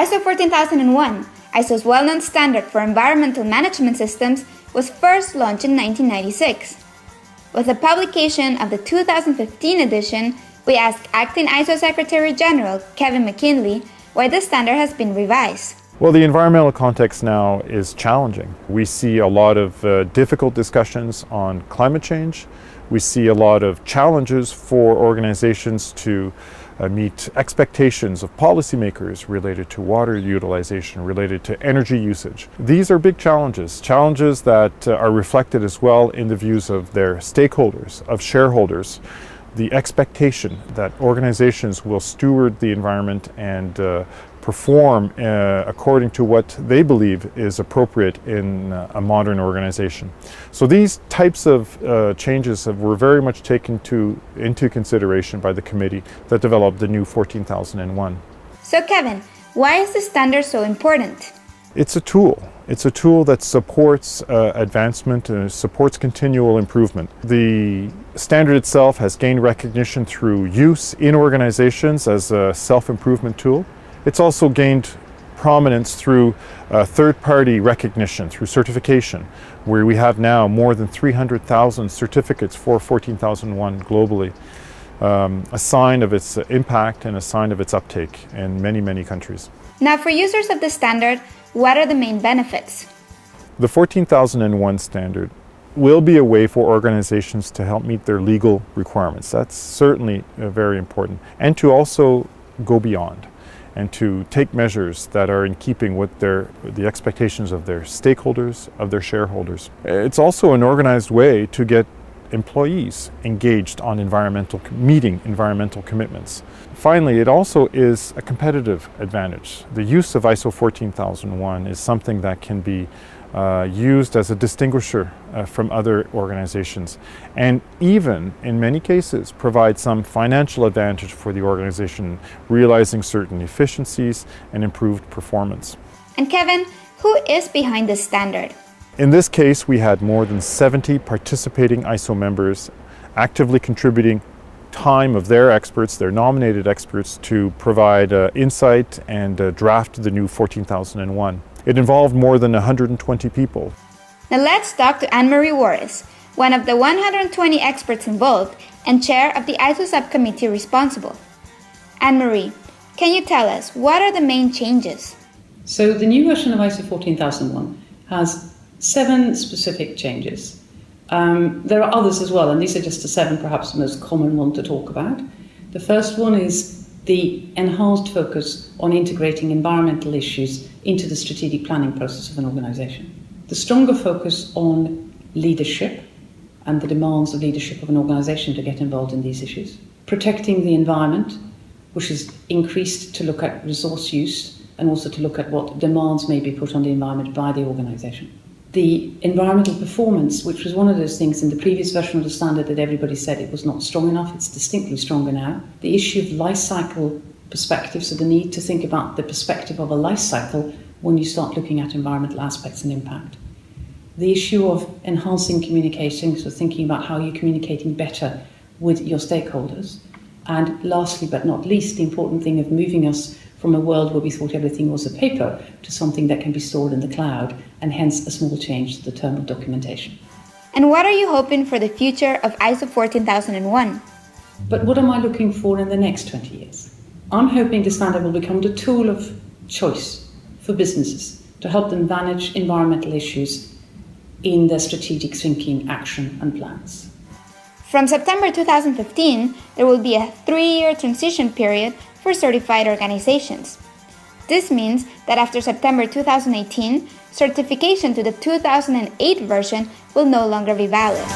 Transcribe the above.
ISO 14001, ISO's well-known standard for environmental management systems, was first launched in 1996. With the publication of the 2015 edition, we asked Acting ISO Secretary General Kevin McKinley why the standard has been revised. Well, the environmental context now is challenging. We see a lot of difficult discussions on climate change. We see a lot of challenges for organizations to meet expectations of policymakers related to water utilization, related to energy usage. These are big challenges that are reflected as well in the views of their stakeholders, of shareholders. The expectation that organizations will steward the environment and perform according to what they believe is appropriate in a modern organization. So these types of changes were very much taken into consideration by the committee that developed the new 14001. So Kevin, why is the standard so important? It's a tool. It's a tool that supports advancement and supports continual improvement. The standard itself has gained recognition through use in organizations as a self-improvement tool. It's also gained prominence through third-party recognition, through certification, where we have now more than 300,000 certificates for 14001 globally, a sign of its impact and a sign of its uptake in many, many countries. Now, for users of the standard, what are the main benefits? The 14001 standard will be a way for organizations to help meet their legal requirements. That's certainly very important. And to also go beyond and to take measures that are in keeping with the expectations of their stakeholders, of their shareholders. It's also an organized way to get employees engaged on meeting environmental commitments. Finally, it also is a competitive advantage. The use of ISO 14001 is something that can be used as a distinguisher from other organizations, and even in many cases provide some financial advantage for the organization, realizing certain efficiencies and improved performance. And Kevin, who is behind this standard? In this case, we had more than 70 participating ISO members actively contributing time of their experts, their nominated experts, to provide insight and draft the new 14001. It involved more than 120 people. Now let's talk to Anne-Marie Warris, one of the 120 experts involved and chair of the ISO subcommittee responsible. Anne-Marie, can you tell us what are the main changes? So the new version of ISO 14001 has 7 specific changes. There are others as well, and these are just the 7, perhaps the most common one to talk about. The first one is the enhanced focus on integrating environmental issues into the strategic planning process of an organisation. The stronger focus on leadership and the demands of leadership of an organisation to get involved in these issues. Protecting the environment, which is increased to look at resource use and also to look at what demands may be put on the environment by the organisation. The environmental performance, which was one of those things in the previous version of the standard that everybody said it was not strong enough, it's distinctly stronger now. The issue of life cycle perspective, so the need to think about the perspective of a life cycle when you start looking at environmental aspects and impact. The issue of enhancing communication, so thinking about how you're communicating better with your stakeholders. And lastly, but not least, the important thing of moving us from a world where we thought everything was a paper to something that can be stored in the cloud, and hence a small change to the term of documentation. And what are you hoping for the future of ISO 14001? But what am I looking for in the next 20 years? I'm hoping the standard will become the tool of choice for businesses to help them manage environmental issues in their strategic thinking, action and plans. From September 2015, there will be a 3-year transition period for certified organizations. This means that after September 2018, certification to the 2008 version will no longer be valid.